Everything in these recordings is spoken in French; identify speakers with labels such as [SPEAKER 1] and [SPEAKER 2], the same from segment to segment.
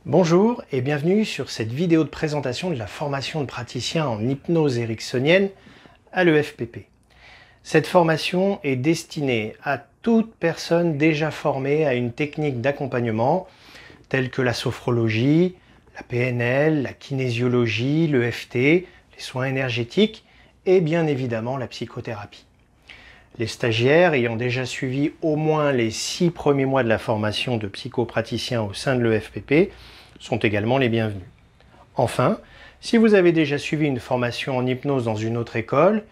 [SPEAKER 1] Bonjour et bienvenue sur cette vidéo de présentation de la formation de praticien en hypnose ericksonienne à l'EFPP. Cette formation est destinée à toute personne déjà formée à une technique d'accompagnement telle que la sophrologie, la PNL, la kinésiologie, l'EFT, les soins énergétiques et bien évidemment la psychothérapie. Les stagiaires ayant déjà suivi au moins les 6 premiers mois de la formation de psychopraticien au sein de l'EFPP sont également les bienvenus. Enfin, si vous avez déjà suivi une formation en hypnose dans une autre école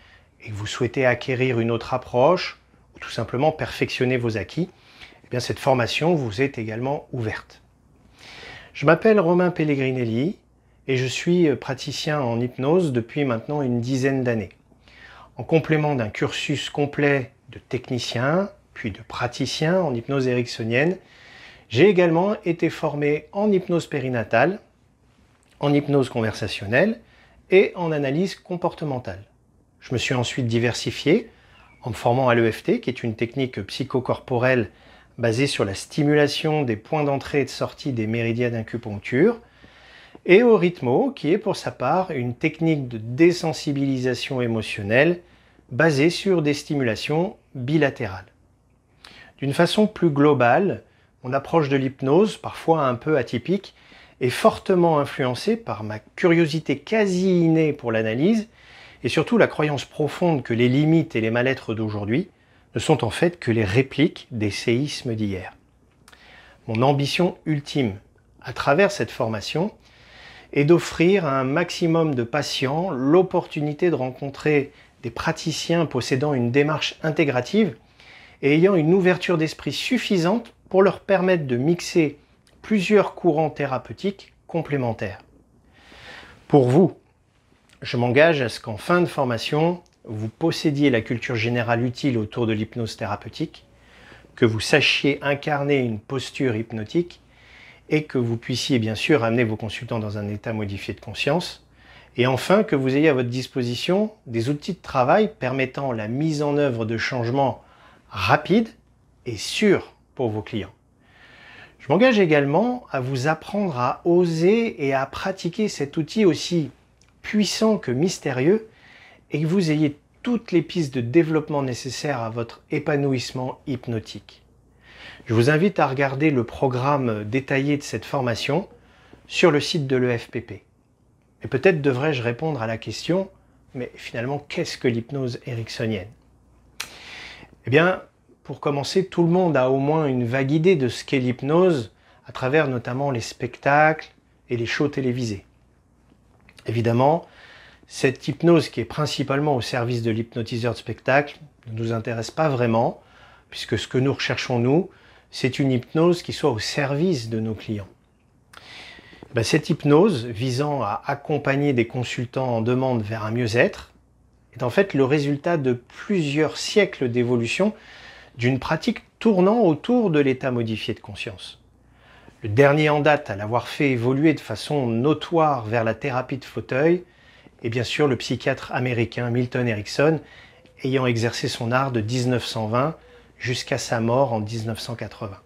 [SPEAKER 1] et que vous souhaitez acquérir une autre approche ou tout simplement perfectionner vos acquis, eh bien cette formation vous est également ouverte. Je m'appelle Romain Pellegrinelli et je suis praticien en hypnose depuis maintenant une dizaine d'années. En complément d'un cursus complet de technicien, puis de praticien en hypnose ericksonienne, j'ai également été formé en hypnose périnatale, en hypnose conversationnelle et en analyse comportementale. Je me suis ensuite diversifié en me formant à l'EFT, qui est une technique psychocorporelle basée sur la stimulation des points d'entrée et de sortie des méridiens d'acupuncture, et au Rhythmo, qui est pour sa part une technique de désensibilisation émotionnelle basée sur des stimulations bilatérales. D'une façon plus globale, mon approche de l'hypnose, parfois un peu atypique, est fortement influencée par ma curiosité quasi innée pour l'analyse et surtout la croyance profonde que les limites et les mal-être d'aujourd'hui ne sont en fait que les répliques des séismes d'hier. Mon ambition ultime, à travers cette formation, est d'offrir à un maximum de patients l'opportunité de rencontrer des praticiens possédant une démarche intégrative et ayant une ouverture d'esprit suffisante pour leur permettre de mixer plusieurs courants thérapeutiques complémentaires. Pour vous, je m'engage à ce qu'en fin de formation, vous possédiez la culture générale utile autour de l'hypnose thérapeutique, que vous sachiez incarner une posture hypnotique et que vous puissiez bien sûr amener vos consultants dans un état modifié de conscience, et enfin que vous ayez à votre disposition des outils de travail permettant la mise en œuvre de changements rapides et sûrs pour vos clients. Je m'engage également à vous apprendre à oser et à pratiquer cet outil aussi puissant que mystérieux et que vous ayez toutes les pistes de développement nécessaires à votre épanouissement hypnotique. Je vous invite à regarder le programme détaillé de cette formation sur le site de l'EFPP. Et peut-être devrais-je répondre à la question, mais finalement, qu'est-ce que l'hypnose ericksonienne ? Eh bien, pour commencer, tout le monde a au moins une vague idée de ce qu'est l'hypnose à travers notamment les spectacles et les shows télévisés. Évidemment, cette hypnose qui est principalement au service de l'hypnotiseur de spectacle ne nous intéresse pas vraiment, puisque ce que nous recherchons, nous, c'est une hypnose qui soit au service de nos clients. Cette hypnose visant à accompagner des consultants en demande vers un mieux-être est en fait le résultat de plusieurs siècles d'évolution d'une pratique tournant autour de l'état modifié de conscience. Le dernier en date à l'avoir fait évoluer de façon notoire vers la thérapie de fauteuil est bien sûr le psychiatre américain Milton Erickson, ayant exercé son art de 1920 jusqu'à sa mort en 1980.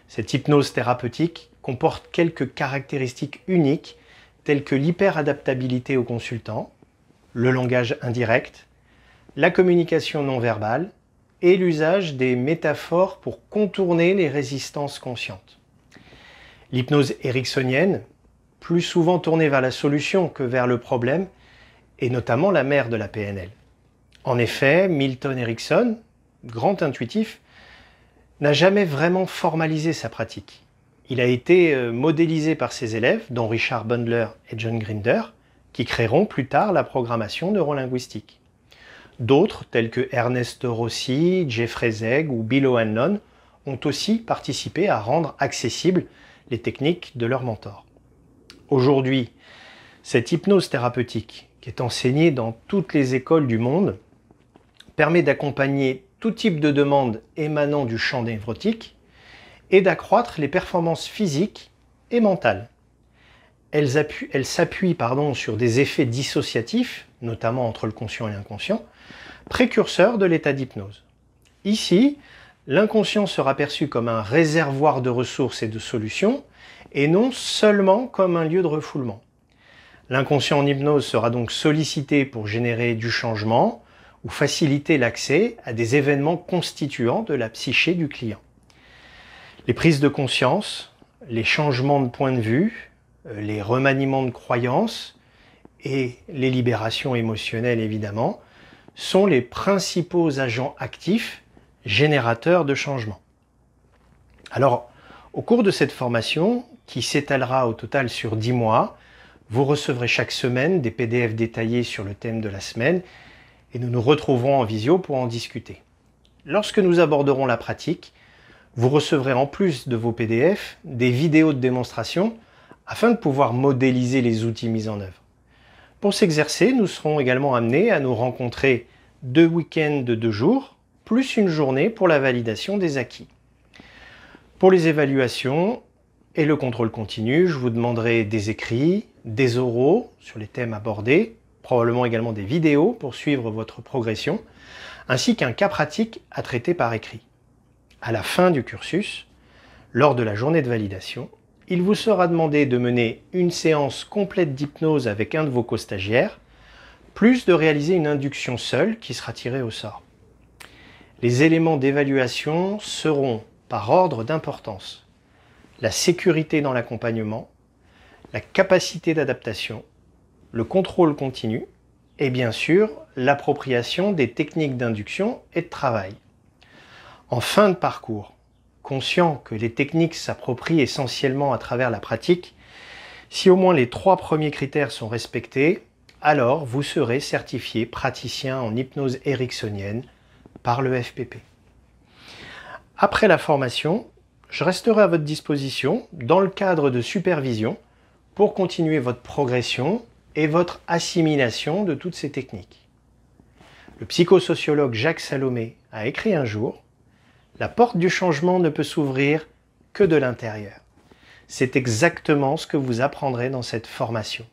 [SPEAKER 1] Cette hypnose thérapeutique comporte quelques caractéristiques uniques telles que l'hyperadaptabilité au consultant, le langage indirect, la communication non verbale et l'usage des métaphores pour contourner les résistances conscientes. L'hypnose ericksonienne, plus souvent tournée vers la solution que vers le problème, est notamment la mère de la PNL. En effet, Milton Erickson, grand intuitif, n'a jamais vraiment formalisé sa pratique. Il a été modélisé par ses élèves, dont Richard Bandler et John Grinder, qui créeront plus tard la programmation neurolinguistique. D'autres, tels que Ernest Rossi, Jeffrey Zeig ou Bill O'Hanlon, ont aussi participé à rendre accessibles les techniques de leurs mentors. Aujourd'hui, cette hypnose thérapeutique, qui est enseignée dans toutes les écoles du monde, permet d'accompagner tout type de demande émanant du champ névrotique et d'accroître les performances physiques et mentales. Elle s'appuie sur des effets dissociatifs, notamment entre le conscient et l'inconscient, précurseurs de l'état d'hypnose. Ici, l'inconscient sera perçu comme un réservoir de ressources et de solutions, et non seulement comme un lieu de refoulement. L'inconscient en hypnose sera donc sollicité pour générer du changement ou faciliter l'accès à des événements constituants de la psyché du client. Les prises de conscience, les changements de point de vue, les remaniements de croyances et les libérations émotionnelles évidemment, sont les principaux agents actifs générateurs de changement. Alors, au cours de cette formation, qui s'étalera au total sur 10 mois, vous recevrez chaque semaine des PDF détaillés sur le thème de la semaine et nous nous retrouverons en visio pour en discuter. Lorsque nous aborderons la pratique, vous recevrez en plus de vos PDF des vidéos de démonstration afin de pouvoir modéliser les outils mis en œuvre. Pour s'exercer, nous serons également amenés à nous rencontrer 2 week-ends de 2 jours, plus une journée pour la validation des acquis. Pour les évaluations et le contrôle continu, je vous demanderai des écrits, des oraux sur les thèmes abordés, probablement également des vidéos pour suivre votre progression, ainsi qu'un cas pratique à traiter par écrit. À la fin du cursus, lors de la journée de validation, il vous sera demandé de mener une séance complète d'hypnose avec un de vos co-stagiaires, plus de réaliser une induction seule qui sera tirée au sort. Les éléments d'évaluation seront par ordre d'importance: la sécurité dans l'accompagnement, la capacité d'adaptation, le contrôle continu et bien sûr l'appropriation des techniques d'induction et de travail. En fin de parcours, conscient que les techniques s'approprient essentiellement à travers la pratique, si au moins les 3 premiers critères sont respectés, alors vous serez certifié praticien en hypnose ericksonienne par le FPP. Après la formation, je resterai à votre disposition dans le cadre de supervision pour continuer votre progression et votre assimilation de toutes ces techniques. Le psychosociologue Jacques Salomé a écrit un jour: la porte du changement ne peut s'ouvrir que de l'intérieur. C'est exactement ce que vous apprendrez dans cette formation.